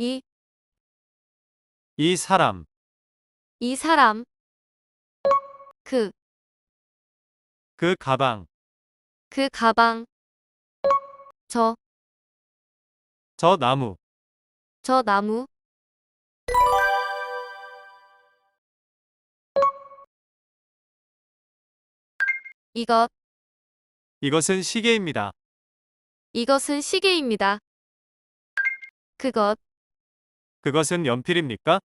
이, 이 사람, 이 사람. 그, 그 가방, 그 가방. 저, 저 나무, 저 나무. 이것, 이것은 시계입니다. 이것은 시계입니다. 그것, 그것은 연필입니까?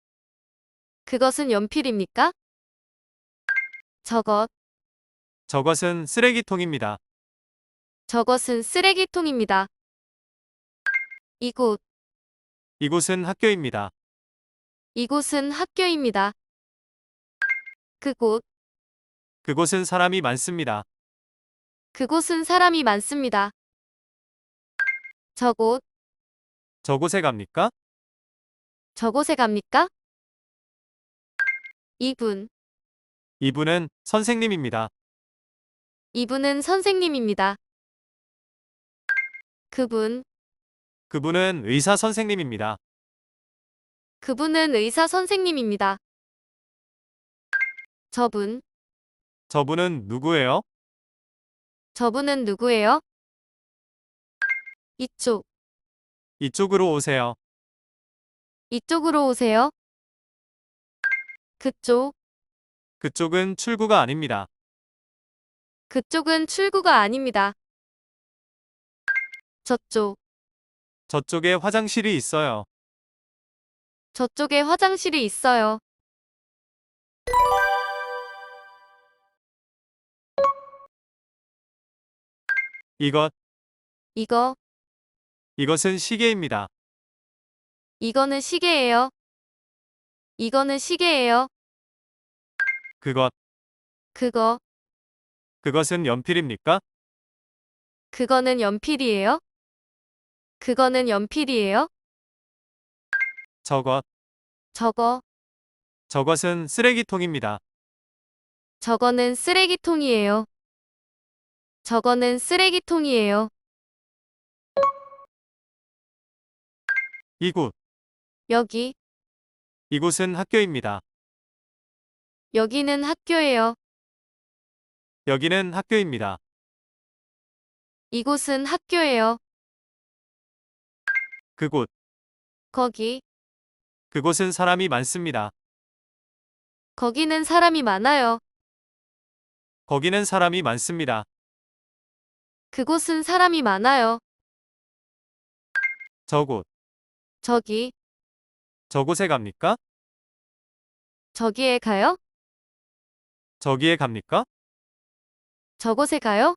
그것은 연필입니까? 저것, 저것은 쓰레기통입니다. 저것은 쓰레기통입니다. 이곳, 이곳은 학교입니다. 이곳은 학교입니다. 그곳, 그곳은 사람이 많습니다. 그곳은 사람이 많습니다. 저곳, 저곳에 갑니까? 저곳에 갑니까? 이분, 이분은 선생님입니다. 이분은 선생님입니다. 그분, 그분은 의사 선생님입니다. 그분은 의사 선생님입니다. 저분, 저분은 누구예요? 저분은 누구예요? 이쪽, 이쪽으로 오세요. 이쪽으로 오세요. 그쪽, 그쪽은 출구가 아닙니다. 그쪽은 출구가 아닙니다. 저쪽, 저쪽에 화장실이 있어요. 저쪽에 화장실이 있어요. 이것, 이거, 이것은 시계입니다. 이거는 시계예요. 이거는 시계예요. 그것, 그거, 그것은 연필입니까? 그거는 연필이에요. 그거는 연필이에요. 저것, 저거, 저것은 쓰레기통입니다. 저거는 쓰레기통이에요. 저거는 쓰레기통이에요. 이곳, 여기, 이곳은 학교입니다. 여기는 학교예요. 여기는 학교입니다. 이곳은 학교예요. 그곳, 거기, 그곳은 사람이 많습니다. 거기는 사람이 많아요. 거기는 사람이 많습니다. 그곳은 사람이 많아요. 저곳, 저기, 저곳에 갑니까? 저기에 가요? 저기에 갑니까? 저곳에 가요?